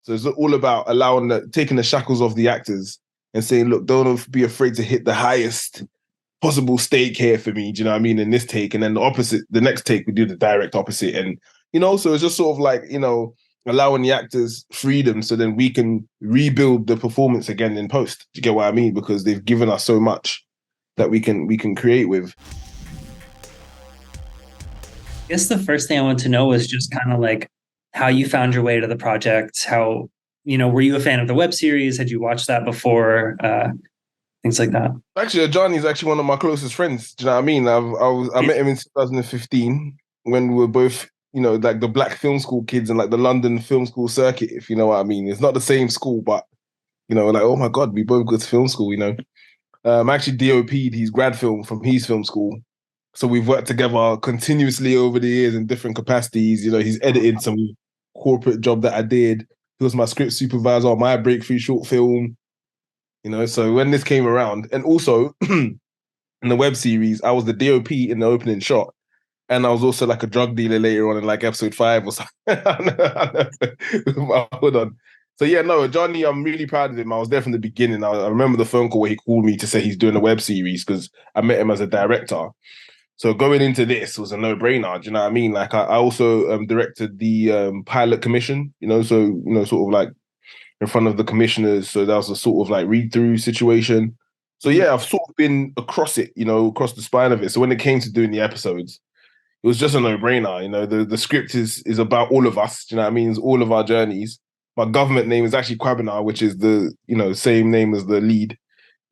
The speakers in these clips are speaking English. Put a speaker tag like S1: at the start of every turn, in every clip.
S1: So it's all about taking the shackles off the actors and saying, look, don't be afraid to hit the highest possible stake here for me. Do you know what I mean? In this take, and then the next take, we do the direct opposite, and so it's just sort of like allowing the actors freedom, so then we can rebuild the performance again in post. Do you get what I mean? Because they've given us so much that we can create with.
S2: I guess the first thing I want to know was just kind of like how you found your way to the project. How, were you a fan of the web series? Had you watched that before? Things like that.
S1: Actually, Johnny's actually one of my closest friends. Do you know what I mean? I met him in 2015 when we were both, like the Black Film School kids and like the London Film School circuit, if you know what I mean. It's not the same school, but like, oh my God, we both go to film school. Actually DOP'd his grad film from his film school. So we've worked together continuously over the years in different capacities. He's edited some corporate job that I did. He was my script supervisor on my breakthrough short film. So when this came around, and also in the web series, I was the DOP in the opening shot. And I was also like a drug dealer later on in like episode 5 or something. Hold on. So yeah, no, Johnny, I'm really proud of him. I was there from the beginning. I remember the phone call where he called me to say he's doing a web series because I met him as a director. So going into this was a no-brainer. Do you know what I mean? Like I also directed the pilot commission, sort of like in front of the commissioners. So that was a sort of like read-through situation. So yeah, I've sort of been across it, across the spine of it. So when it came to doing the episodes, it was just a no-brainer. The script is about all of us. Do you know what I mean? It's all of our journeys. My government name is actually Kwabena, which is the same name as the lead.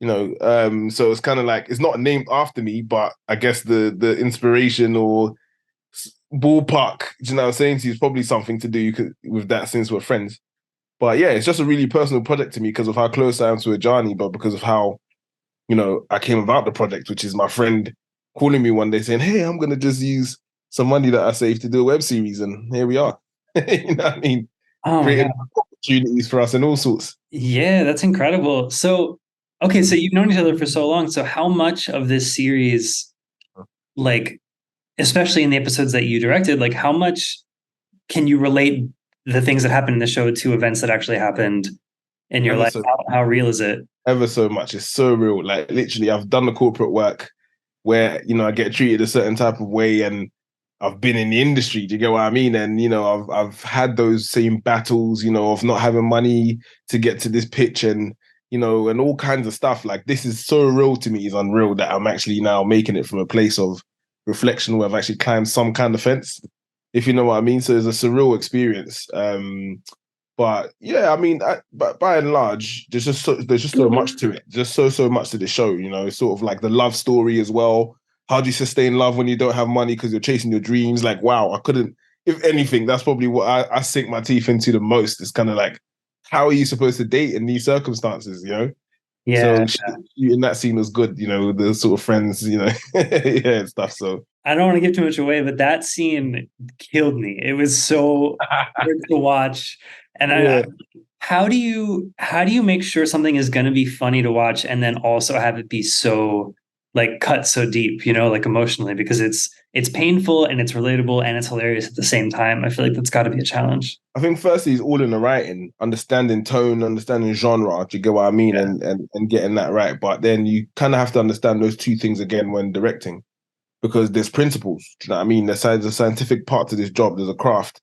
S1: So it's kind of like it's not named after me, but I guess the inspiration or ballpark, do you know what I'm saying? To you, is probably something to do with that since we're friends. But yeah, it's just a really personal project to me because of how close I am to Ajani, but because of how I came about the project, which is my friend calling me one day saying, "Hey, I'm gonna just use some money that I saved to do a web series," and here we are. You know what I mean?
S2: Oh my God.
S1: Creating opportunities for us and all sorts.
S2: Yeah, that's incredible. So, okay, so you've known each other for so long. So how much of this series, like, especially in the episodes that you directed, like how much can you relate the things that happened in the show to events that actually happened in your
S1: Ever
S2: life?
S1: so,
S2: How real is it?
S1: ever so much. It's so real. Like literally, I've done the corporate work where I get treated a certain type of way, and I've been in the industry. Do you get what I mean? And I've had those same battles, of not having money to get to this pitch, and and all kinds of stuff. Like this is so real to me. It's unreal that I'm actually now making it from a place of reflection where I've actually climbed some kind of fence, if you know what I mean. So it's a surreal experience. But yeah, I mean, but by and large, there's just so much to it. Just so much to the show. It's sort of like the love story as well. How do you sustain love when you don't have money because you're chasing your dreams? Like, wow, I couldn't. If anything, that's probably what I sink my teeth into the most. It's kind of like, how are you supposed to date in these circumstances?
S2: Yeah.
S1: So shooting that scene was good. The sort of friends, yeah, and stuff. So
S2: I don't want to give too much away, but that scene killed me. It was so hard to watch. And
S1: yeah.
S2: how do you make sure something is going to be funny to watch and then also have it be so like cut so deep, like emotionally, because it's painful and it's relatable and it's hilarious at the same time. I feel like that's got to be a challenge.
S1: I think firstly it's all in the writing, understanding tone, understanding genre. Do you get what I mean?
S2: Yeah.
S1: And getting that right. But then you kind of have to understand those two things again when directing, because there's principles. Do you know what I mean? There's a scientific part to this job. There's a craft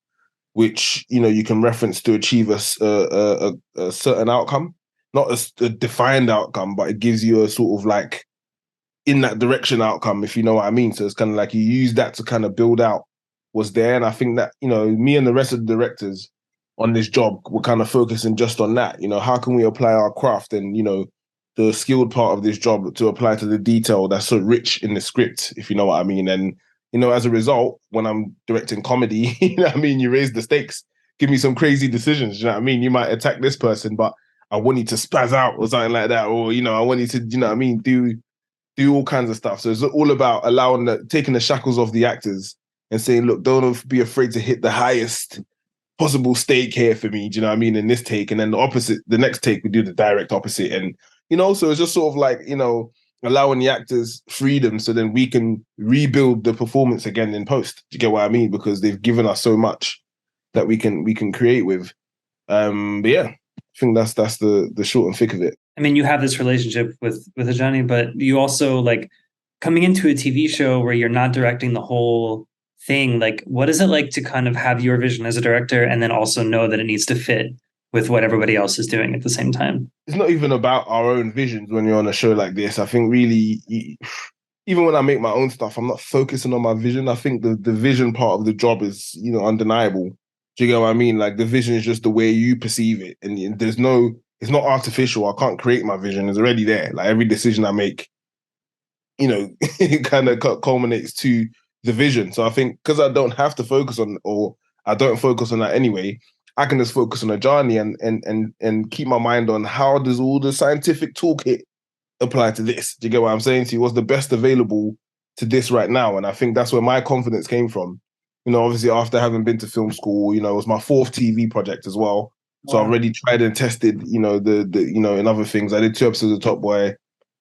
S1: which you can reference to achieve a certain outcome, not a defined outcome, but it gives you a sort of like in that direction outcome, if you know what I mean. So it's kind of like you use that to kind of build out what's there. And I think that, me and the rest of the directors on this job were kind of focusing just on that. How can we apply our craft and, the skilled part of this job to apply to the detail that's so rich in the script, if you know what I mean. And, as a result, when I'm directing comedy, you know what I mean, you raise the stakes, give me some crazy decisions, you know what I mean? You might attack this person, but I want you to spaz out or something like that. Or, I want you to, you know what I mean, do all kinds of stuff. So it's all about taking the shackles off the actors and saying, look, don't be afraid to hit the highest possible stake here for me. Do you know what I mean? In this take, and then the next take, we do the direct opposite. And, so it's just sort of like, allowing the actors freedom so then we can rebuild the performance again in post. Do you get what I mean? Because they've given us so much that we can create with. But yeah, I think that's the short and thick of it.
S2: I mean, you have this relationship with Ajani, but you also like coming into a TV show where you're not directing the whole thing. Like, what is it like to kind of have your vision as a director and then also know that it needs to fit with what everybody else is doing at the same time?
S1: It's not even about our own visions when you're on a show like this. I think really, even when I make my own stuff, I'm not focusing on my vision. I think the vision part of the job is, undeniable. Do you get what I mean? Like the vision is just the way you perceive it, and it's not artificial. I can't create my vision; it's already there. Like every decision I make, it kind of culminates to the vision. So I think because I don't have to focus on, or I don't focus on that anyway, I can just focus on a journey and keep my mind on how does all the scientific toolkit apply to this. Do you get what I'm saying to you? What's the best available to this right now? And I think that's where my confidence came from. Obviously after having been to film school, it was my fourth TV project as well. So I've already tried and tested, in other things. I did 2 episodes of Top Boy.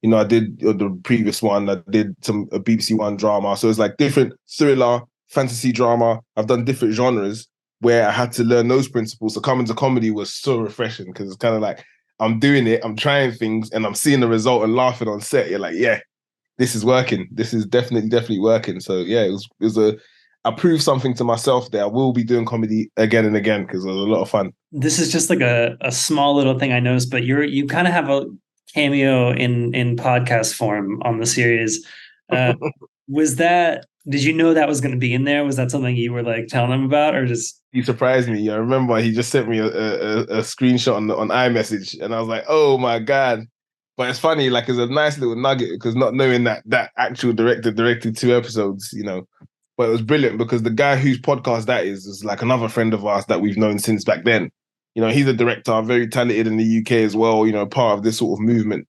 S1: I did the previous one. I did a BBC One drama. So it's like different thriller, fantasy drama. I've done different genres where I had to learn those principles. So coming to comedy was so refreshing because it's kind of like I'm doing it, I'm trying things, and I'm seeing the result and laughing on set. You're like, yeah, this is working. This is definitely working. So yeah, I proved something to myself that I will be doing comedy again and again because it was a lot of fun.
S2: This is just like a small little thing I noticed, but you kind of have a cameo in podcast form on the series. Was that, did you know that was going to be in there? Was that something you were like telling him about, or just?
S1: He surprised me. I remember he just sent me a screenshot on iMessage, and I was like, "Oh my god!" But it's funny, like it's a nice little nugget because not knowing that actual director directed 2 episodes, But it was brilliant because the guy whose podcast that is like another friend of ours that we've known since back then. He's a director, very talented in the UK as well. Part of this sort of movement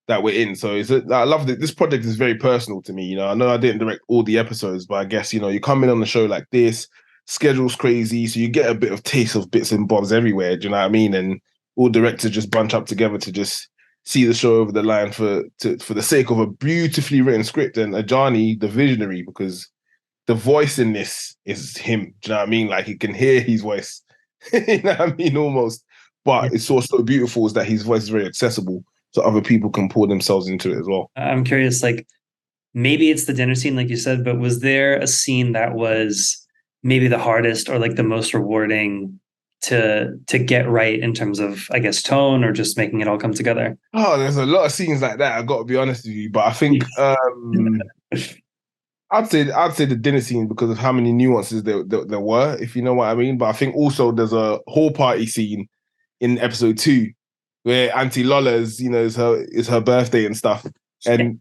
S1: that we're in. So I love that this project is very personal to me. I know I didn't direct all the episodes, but I guess, you come in on a show like this, schedule's crazy, so you get a bit of taste of bits and bobs everywhere. Do you know what I mean? And all directors just bunch up together to just see the show over the line for the sake of a beautifully written script and Ajani, the visionary, because the voice in this is him. Do you know what I mean? Like you can hear his voice. You know what I mean? Almost. But it's so beautiful is that his voice is very accessible so other people can pour themselves into it as well.
S2: I'm curious, like maybe it's the dinner scene, like you said, but was there a scene that was maybe the hardest or like the most rewarding to get right in terms of, I guess, tone or just making it all come together?
S1: Oh, there's a lot of scenes like that. I got to be honest with you, but I think I'd say the dinner scene because of how many nuances there were, if you know what I mean. But I think also there's a hall party scene in episode 2 where Auntie Lola's, is her birthday and stuff. And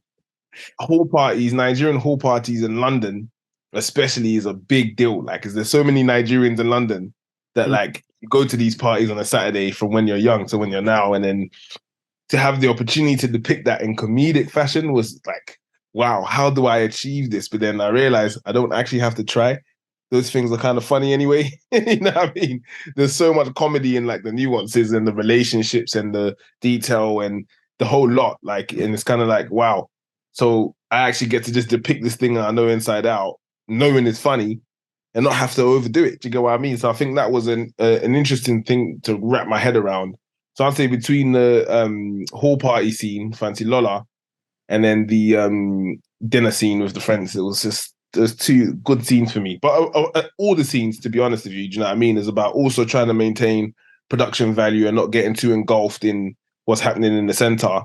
S1: Nigerian hall parties in London, especially, is a big deal. Like, because there's so many Nigerians in London that like you go to these parties on a Saturday from when you're young to when you're now, and then to have the opportunity to depict that in comedic fashion was like, wow, how do I achieve this? But then I realized I don't actually have to try. Those things are kind of funny anyway. You know what I mean? There's so much comedy in like the nuances and the relationships and the detail and the whole lot. Like, and it's kind of like, wow. So I actually get to just depict this thing that I know inside out, knowing it's funny and not have to overdo it. Do you get what I mean? So I think that was an interesting thing to wrap my head around. So I'd say between the hall party scene, Fancy Lola, and then the dinner scene with the friends, it was just, there's 2 good scenes for me. But all the scenes, to be honest with you, do you know what I mean, is about also trying to maintain production value and not getting too engulfed in what's happening in the center.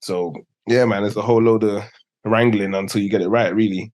S1: So yeah, man, it's a whole load of wrangling until you get it right, really.